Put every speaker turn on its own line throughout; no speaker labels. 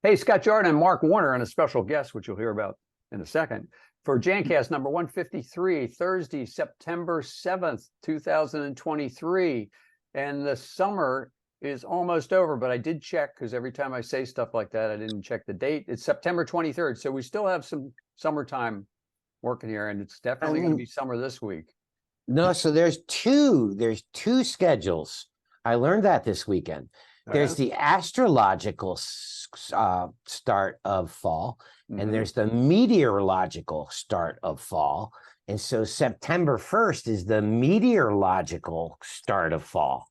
Hey, Scott Jordan and Mark Warner, and a special guest, which you'll hear about in a second, for Jancast number 153, Thursday, September 7th, 2023. And the summer is almost over, but I did check because every time I say stuff like that, I didn't check the date. It's September 23rd. So we still have some summertime working here, and it's definitely going to be summer this week.
No, so there's two schedules. I learned that this weekend. There's the astrological start of fall, and there's the meteorological start of fall. And so September 1st is the meteorological start of fall,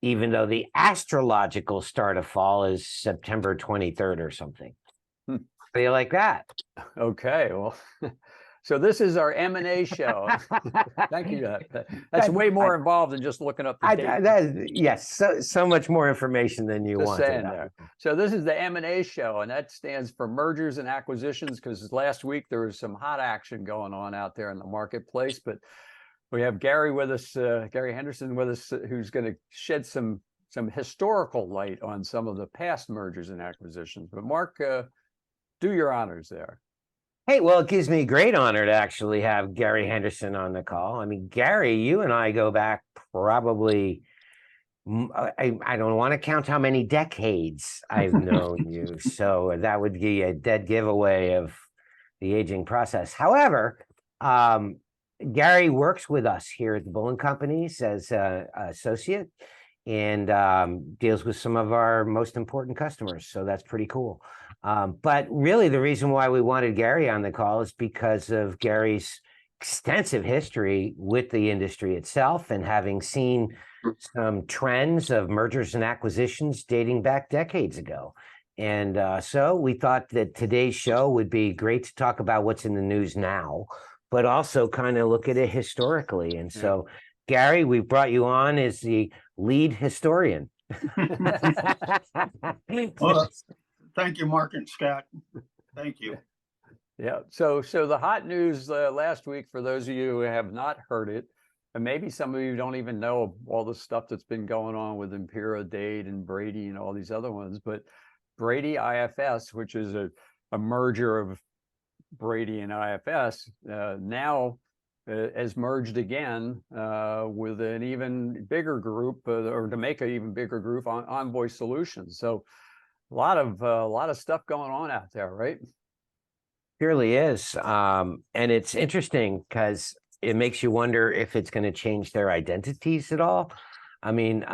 even though the astrological start of fall is September 23rd or something. How do you like that?
Okay, well, so this is our M&A show. Thank you. That's way more involved than just looking up the date.
Yes, so much more information than you wanted.
Saying there. So this is the M&A show, and that stands for mergers and acquisitions, because last week there was some hot action going on out there in the marketplace. But we have Gary with us, Gary Henderson with us, who's going to shed some historical light on some of the past mergers and acquisitions. But Mark, do your honors there.
Hey, well, it gives me great honor to actually have Gary Henderson on the call. I mean, Gary, you and I go back probably, I don't want to count how many decades I've known you. So that would be a dead giveaway of the aging process. However, Gary works with us here at the Bullen Companies as an associate and deals with some of our most important customers. So that's pretty cool. But really, the reason why we wanted Gary on the call is because of Gary's extensive history with the industry itself and having seen some trends of mergers and acquisitions dating back decades ago. And so we thought that today's show would be great to talk about what's in the news now, but also kind of look at it historically. And so, Gary, we brought you on as the lead historian.
Well, thank you, Mark and Scott. Thank you.
Yeah. So the hot news last week, for those of you who have not heard it, and maybe some of you don't even know all the stuff that's been going on with Imperial Dade and Brady and all these other ones, but Brady IFS, which is a merger of Brady and IFS, now has merged again with an even bigger group, or to make an even bigger group, on Envoy Solutions. So a lot of stuff going on out there, right?
Surely is. And it's interesting because it makes you wonder if it's going to change their identities at all. I mean,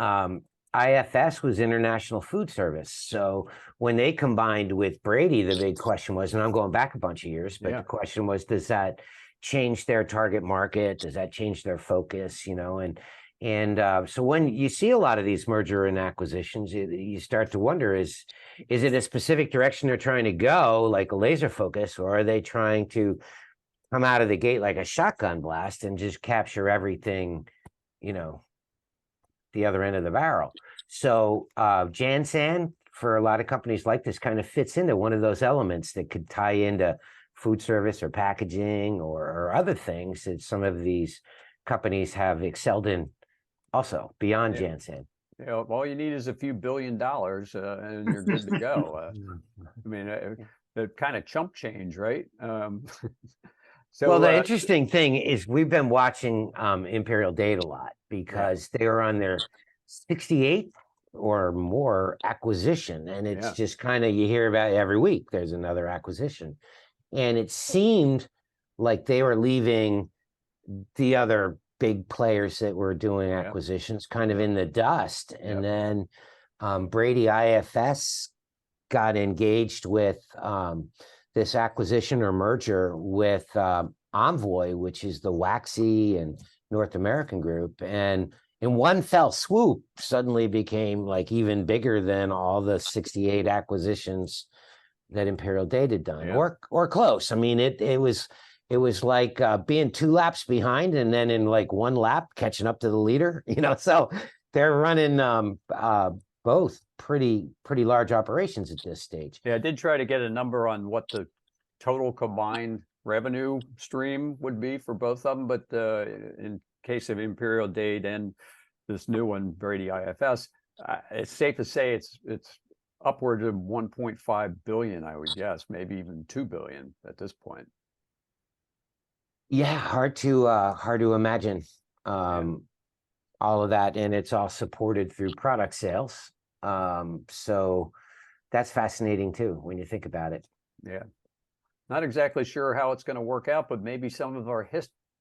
IFS was International Food Service. So when they combined with Brady, the big question was, and I'm going back a bunch of years, but the question was, does that change their target market? Does that change their focus? You know, and so when you see a lot of these merger and acquisitions, you start to wonder, is it a specific direction they're trying to go, like a laser focus, or are they trying to come out of the gate like a shotgun blast and just capture everything, you know, the other end of the barrel? So Jansan, for a lot of companies like this, kind of fits into one of those elements that could tie into food service or packaging or other things that some of these companies have excelled in also beyond Jansan.
You know, all you need is a few $1 billion and you're good to go. I mean, the kind of chump change, right? So,
well, the interesting thing is we've been watching Imperial Dade a lot because they are on their 68th or more acquisition. And it's just kind of, you hear about it every week, there's another acquisition. And it seemed like they were leaving the other big players that were doing acquisitions kind of in the dust. And then Brady IFS got engaged with this acquisition or merger with Envoy, which is the Waxy and North American group. And in one fell swoop, suddenly became like even bigger than all the 68 acquisitions that Imperial Dade had done, or close. I mean, it was like being 2 laps behind and then in like 1 lap catching up to the leader, you know. So they're running both pretty large operations at this stage.
Yeah, I did try to get a number on what the total combined revenue stream would be for both of them, but in case of Imperial Dade and this new one, Brady IFS, it's safe to say it's upward of 1.5 billion, I would guess, maybe even 2 billion at this point.
Yeah, hard to imagine all of that, and it's all supported through product sales. So that's fascinating too when you think about it.
Yeah. Not exactly sure how it's going to work out, but maybe some of our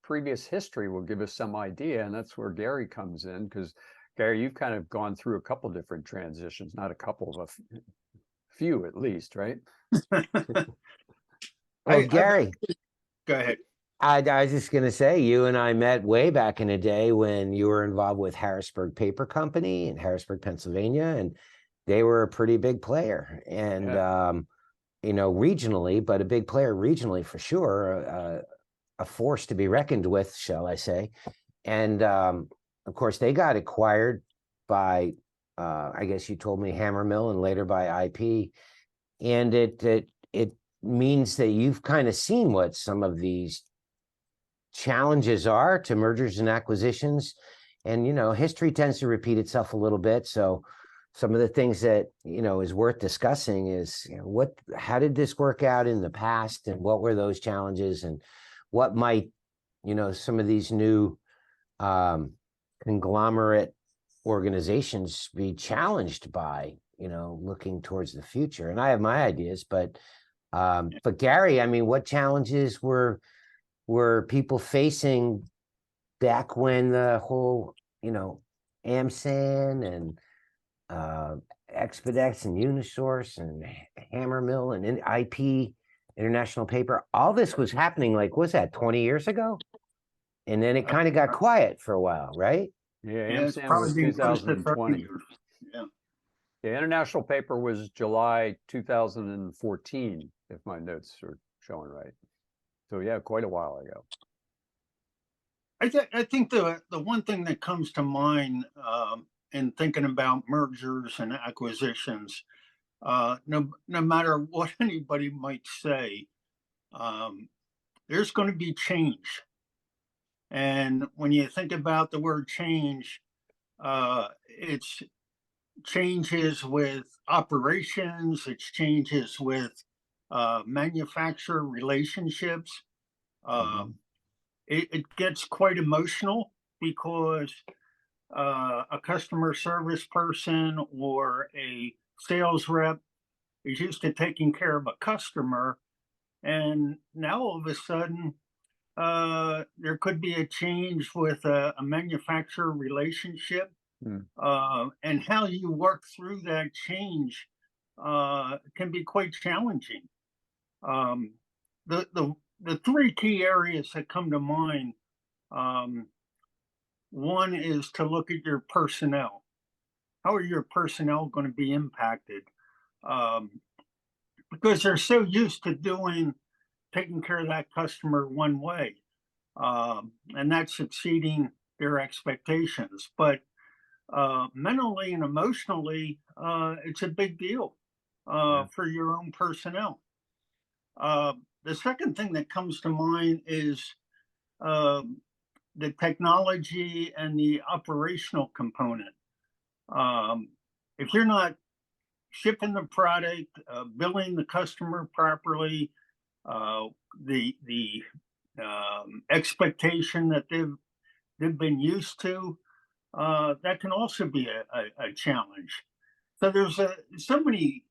previous history will give us some idea. And that's where Gary comes in, because Gary, you've kind of gone through a couple different transitions, not a couple, of a few at least, right?
Well, Gary,
Go ahead.
I was just going to say, you and I met way back in the day when you were involved with Harrisburg Paper Company in Harrisburg, Pennsylvania, and they were a pretty big player. And you know, regionally, but a big player regionally for sure, a force to be reckoned with, shall I say. And of course, they got acquired by, I guess you told me Hammer Mill, and later by IP. And it means that you've kind of seen what some of these challenges are to mergers and acquisitions. And, you know, history tends to repeat itself a little bit. So some of the things that, you know, is worth discussing is, you know, how did this work out in the past, and what were those challenges, and what might, you know, some of these new conglomerate organizations be challenged by, you know, looking towards the future. And I have my ideas, but Gary, I mean, what challenges were people facing back when the whole, you know, AmSan and Expedex and Unisource and Hammer Mill and IP, International Paper, all this was happening, like, was that 20 years ago? And then it kind of got quiet for a while, right?
Yeah,
Yeah, it's
AmSan
probably
was
been close to 30
2020.
years. Yeah.
Yeah, International Paper was July 2014, if my notes are showing right. So yeah, quite a while ago.
I think the one thing that comes to mind in thinking about mergers and acquisitions, no matter what anybody might say, there's going to be change. And when you think about the word change, it's changes with operations, it's changes with manufacturer relationships. It gets quite emotional because a customer service person or a sales rep is used to taking care of a customer, and now all of a sudden there could be a change with a manufacturer relationship, and how you work through that change can be quite challenging. The three key areas that come to mind, one is to look at your personnel. How are your personnel going to be impacted? Because they're so used to taking care of that customer one way, and that's exceeding their expectations. But mentally and emotionally, it's a big deal for your own personnel. The second thing that comes to mind is the technology and the operational component. If you're not shipping the product, billing the customer properly, the expectation that they've been used to, that can also be a challenge. So there's so many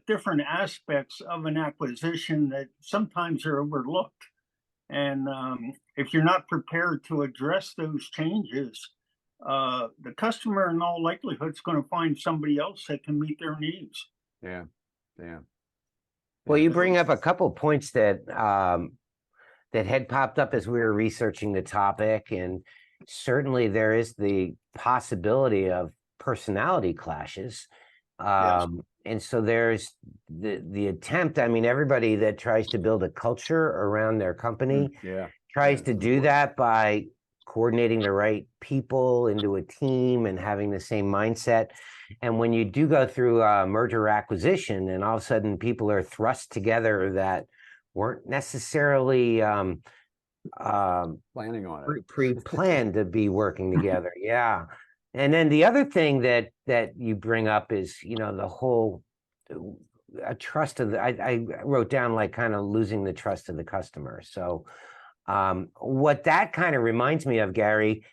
different aspects of an acquisition that sometimes are overlooked. And if you're not prepared to address those changes, the customer in all likelihood is going to find somebody else that can meet their needs.
Yeah.
Well, you bring up a couple points that that had popped up as we were researching the topic, and certainly there is the possibility of personality clashes.
Yes.
And so there's the attempt. I mean, everybody that tries to build a culture around their company tries to do that by coordinating the right people into a team and having the same mindset. And when you do go through a merger or acquisition, and all of a sudden people are thrust together that weren't necessarily
planning on it,
pre-planned to be working together. Yeah. And then the other thing that you bring up is, the whole a trust of I wrote down like kind of losing the trust of the customer. So what that kind of reminds me of, Gary,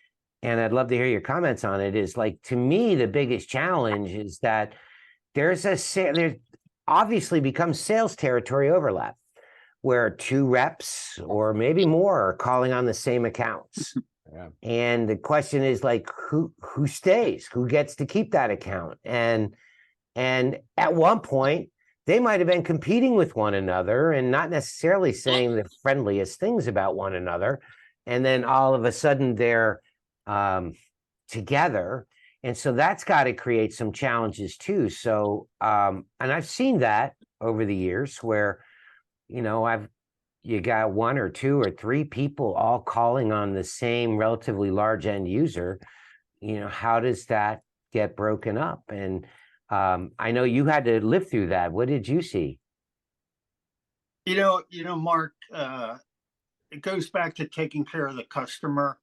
and I'd love to hear your comments on it, is like, to me, the biggest challenge is that there's obviously becomes sales territory overlap, where two reps or maybe more are calling on the same accounts.
Yeah.
And the question is like, who stays, who gets to keep that account? And at one point, they might have been competing with one another and not necessarily saying the friendliest things about one another. And then all of a sudden they're together. And so that's got to create some challenges too. So, and I've seen that over the years where, you got one or two or three people all calling on the same relatively large end user. How does that get broken up? And I know you had to live through that. What did you see?
Mark, it goes back to taking care of the customer.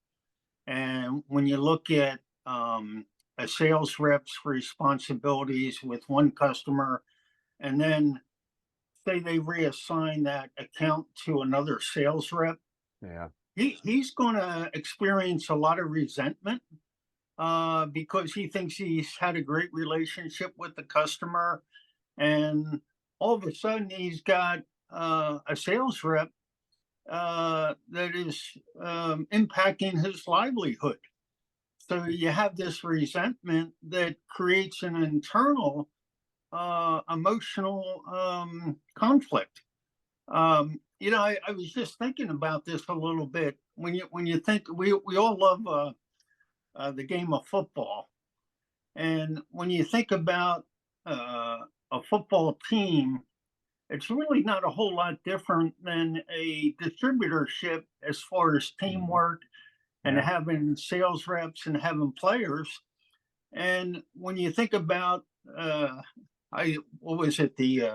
And when you look at a sales rep's responsibilities with one customer, and then say they reassign that account to another sales rep,
Yeah.
he's going to experience a lot of resentment because he thinks he's had a great relationship with the customer, and all of a sudden he's got a sales rep that is impacting his livelihood. So you have this resentment that creates an internal emotional conflict. I was just thinking about this a little bit. When you think, we all love the game of football, and when you think about a football team, it's really not a whole lot different than a distributorship as far as teamwork and having sales reps and having players. And when you think about what was it? The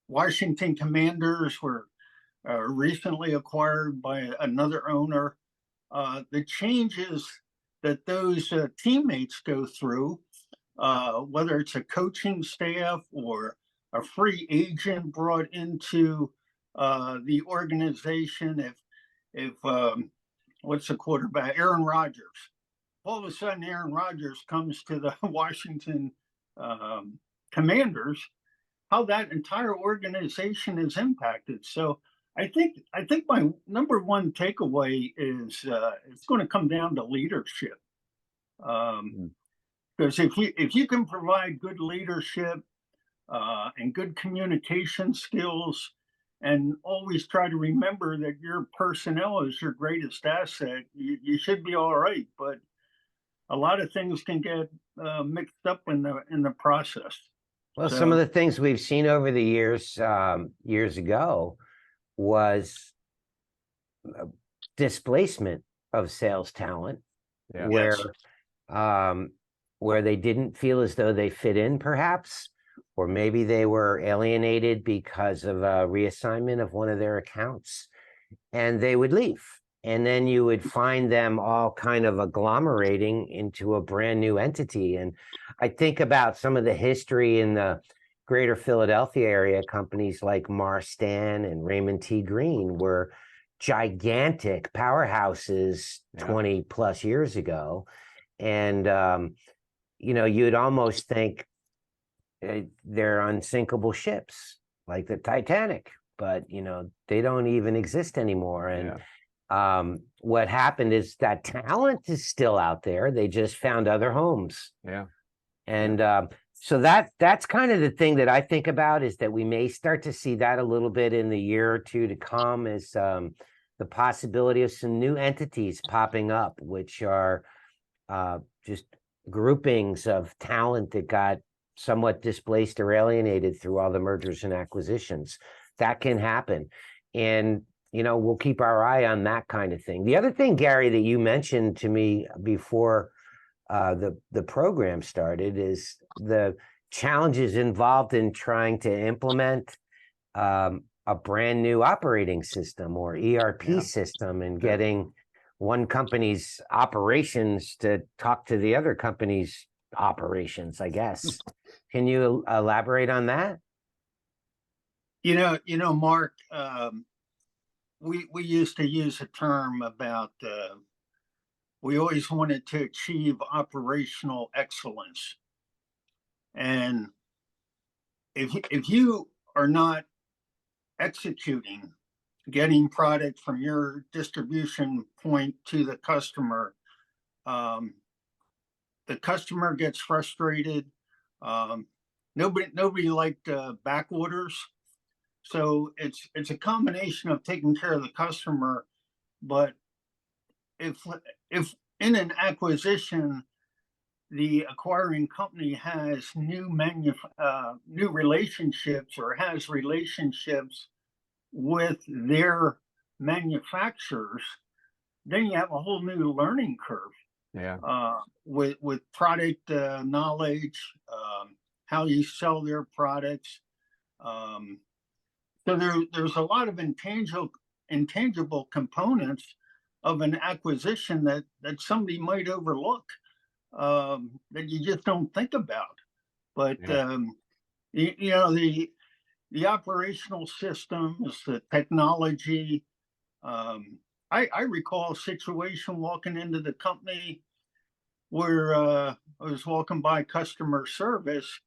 Washington Commanders were recently acquired by another owner. The changes that those teammates go through, whether it's a coaching staff or a free agent brought into the organization, if what's the quarterback? Aaron Rodgers. All of a sudden, Aaron Rodgers comes to the Washington Commanders, how that entire organization is impacted. So I think my number one takeaway is it's going to come down to leadership. Because if you can provide good leadership and good communication skills, and always try to remember that your personnel is your greatest asset, you should be all right. But a lot of things can get mixed up in the process.
Well, some of the things we've seen over the years, years ago, was displacement of sales talent, where they didn't feel as though they fit in, perhaps, or maybe they were alienated because of a reassignment of one of their accounts, and they would leave. And then you would find them all kind of agglomerating into a brand new entity. And I think about some of the history in the greater Philadelphia area. Companies like Marstan and Raymond T. Green were gigantic powerhouses 20 plus years ago. And, you'd almost think they're unsinkable ships like the Titanic, but, they don't even exist anymore. And what happened is that talent is still out there. They just found other homes. And so that's kind of the thing that I think about, is that we may start to see that a little bit in the year or two to come, is the possibility of some new entities popping up, which are just groupings of talent that got somewhat displaced or alienated through all the mergers and acquisitions. That can happen. And we'll keep our eye on that kind of thing. The other thing, Gary, that you mentioned to me before the program started is the challenges involved in trying to implement a brand new operating system or ERP system, and getting one company's operations to talk to the other company's operations, I guess. Can you elaborate on that?
Mark, we used to use a term about we always wanted to achieve operational excellence. And if you are not executing, getting product from your distribution point to the customer gets frustrated. Nobody liked back orders. So it's a combination of taking care of the customer, but if in an acquisition, the acquiring company has new relationships or has relationships with their manufacturers, then you have a whole new learning curve.
Yeah.
With product knowledge, how you sell their products. So there's a lot of intangible components of an acquisition that somebody might overlook, that you just don't think about. But the operational systems, the technology. I recall a situation walking into the company where I was walking by customer service,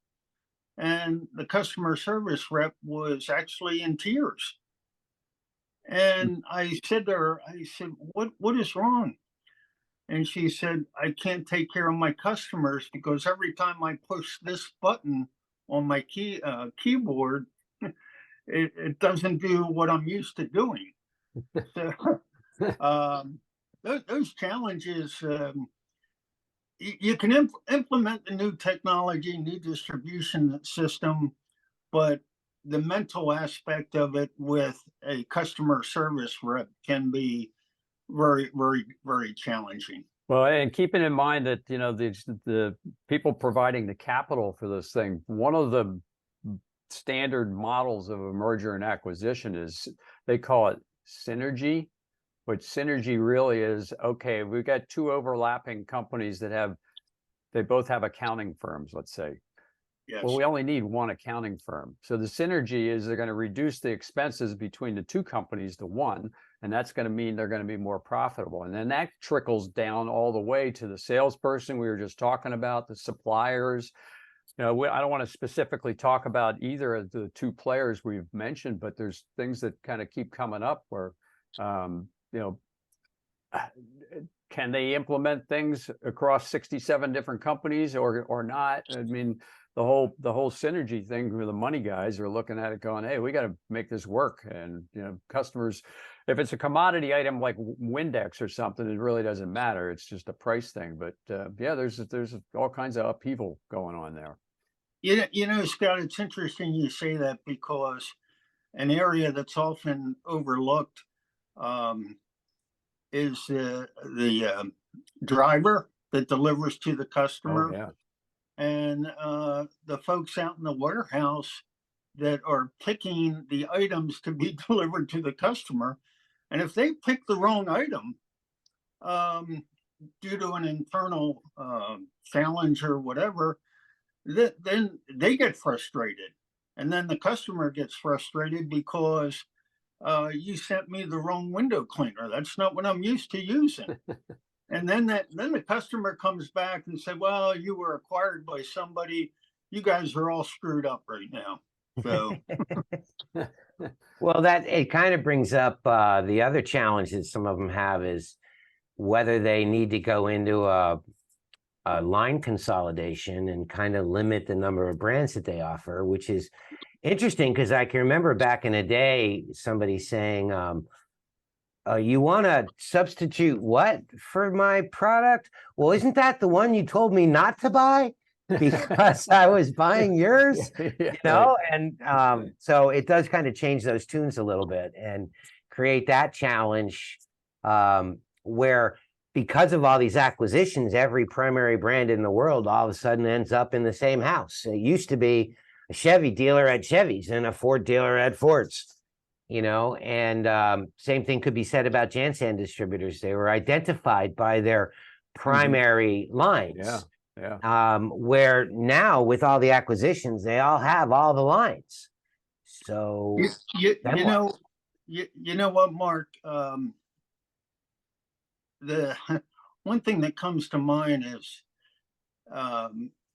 and the customer service rep was actually in tears. And I said to her, what is wrong? And she said, I can't take care of my customers because every time I push this button on my keyboard, it doesn't do what I'm used to doing. So those challenges, you can implement the new technology, new distribution system, but the mental aspect of it with a customer service rep can be very, very, very challenging.
Well, and keeping in mind that, the people providing the capital for this thing, one of the standard models of a merger and acquisition is they call it synergy, which synergy really is, okay, we've got two overlapping companies they both have accounting firms, let's say.
Yes.
Well, we only need one accounting firm. So the synergy is they're going to reduce the expenses between the two companies to one, and that's going to mean they're going to be more profitable. And then that trickles down all the way to the salesperson we were just talking about, the suppliers. I don't want to specifically talk about either of the two players we've mentioned, but there's things that kind of keep coming up where, can they implement things across 67 different companies or not? I mean, the whole synergy thing where the money guys are looking at it going, hey, we got to make this work. And, customers, if it's a commodity item like Windex or something, it really doesn't matter. It's just a price thing. But there's all kinds of upheaval going on there.
Scott, it's interesting you say that because an area that's often overlooked is the driver that delivers to the customer.
Oh, yeah.
And the folks out in the warehouse that are picking the items to be delivered to the customer. And if they pick the wrong item due to an internal challenge or whatever, then they get frustrated. And then the customer gets frustrated because you sent me the wrong window cleaner. That's not what I'm used to using. And then the customer comes back and said, well, you were acquired by somebody. You guys are all screwed up right now. So,
well, it kind of brings up the other challenge that some of them have is whether they need to go into a line consolidation and kind of limit the number of brands that they offer, which is interesting because I can remember back in the day somebody saying, you want to substitute what for my product? Well, isn't that the one you told me not to buy because I was buying yours? And so it does kind of change those tunes a little bit and create that challenge where because of all these acquisitions, every primary brand in the world all of a sudden ends up in the same house. It used to be a Chevy dealer at Chevys and a Ford dealer at Fords. and same thing could be said about Jansan distributors. They were identified by their primary lines.
Yeah.
Where now with all the acquisitions, they all have all the lines. So
You
then
know, you know what, Mark? The one thing that comes to mind is,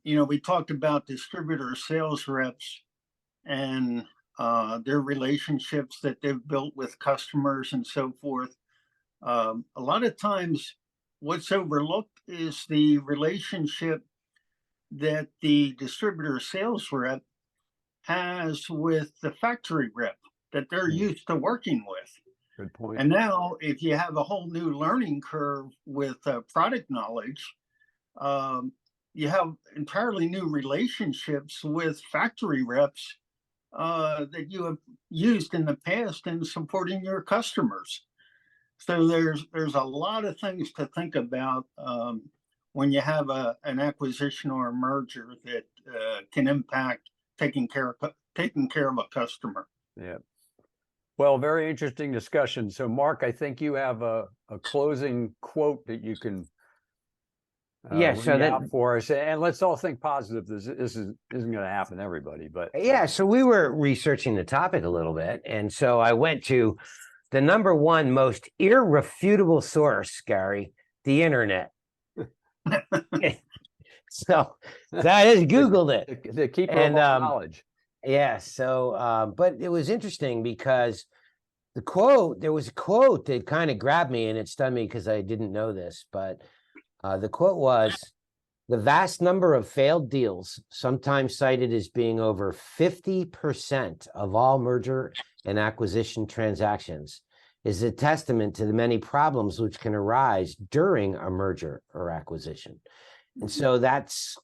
we talked about distributor sales reps and their relationships that they've built with customers and so forth. A lot of times, what's overlooked is the relationship that the distributor sales rep has with the factory rep that they're used to working with.
Good point.
And now, if you have a whole new learning curve with product knowledge, you have entirely new relationships with factory reps that you have used in the past in supporting your customers. So there's a lot of things to think about when you have an acquisition or a merger that can impact taking care of a customer.
Yeah. Well, very interesting discussion. So, Mark, I think you have a closing quote that you can out for us, and let's all think positive. This isn't going to happen to everybody, but
so we were researching the topic a little bit, and so I went to the number one most irrefutable source, Gary, the internet. So I just Googled it.
The keeper of all knowledge.
Yeah. So, but it was interesting because there was a quote that kind of grabbed me, and it stunned me because I didn't know this, but the quote was, "The vast number of failed deals, sometimes cited as being over 50% of all merger and acquisition transactions, is a testament to the many problems which can arise during a merger or acquisition." And so that's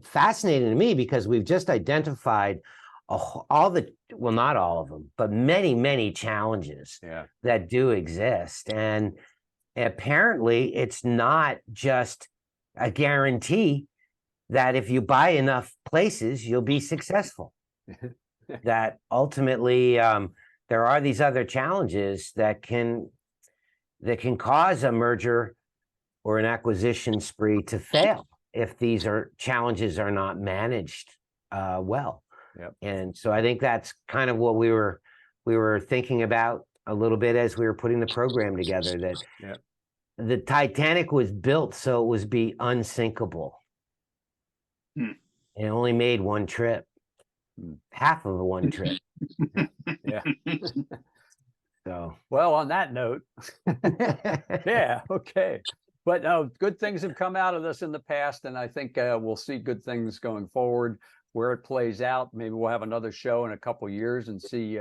fascinating to me because we've just identified not all of them, but many, many challenges that do exist. And apparently it's not just a guarantee that if you buy enough places, you'll be successful. That ultimately there are these other challenges that can cause a merger or an acquisition spree to fail if these challenges are not managed well.
Yep.
And so I think that's kind of what we were thinking about a little bit as we were putting the program together, that the Titanic was built so it was be unsinkable. It only made one trip, half of one trip.
Yeah.
So,
well, on that note, yeah, okay. But good things have come out of this in the past, and I think we'll see good things going forward. Where it plays out, maybe we'll have another show in a couple of years and see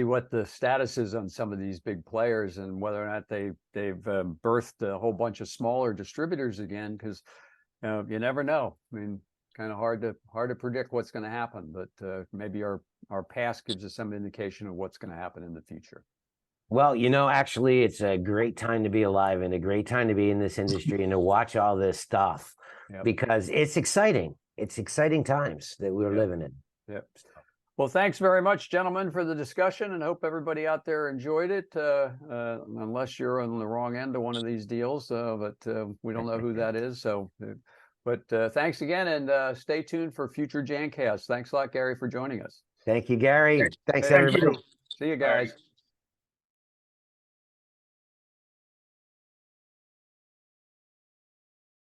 what the status is on some of these big players and whether or not they've birthed a whole bunch of smaller distributors again, because you never know. I mean, kind of hard to predict what's going to happen, but maybe our past gives us some indication of what's going to happen in the future.
Well, actually, it's a great time to be alive and a great time to be in this industry and to watch all this stuff because it's exciting. It's exciting times that we're living in.
Yep. Well, thanks very much, gentlemen, for the discussion, and hope everybody out there enjoyed it, unless you're on the wrong end of one of these deals, but we don't know who that is. So, but thanks again, and stay tuned for future Jancast. Thanks a lot, Gary, for joining us.
Thank you, Gary. Thanks,
Thank
everybody.
you.
See you guys.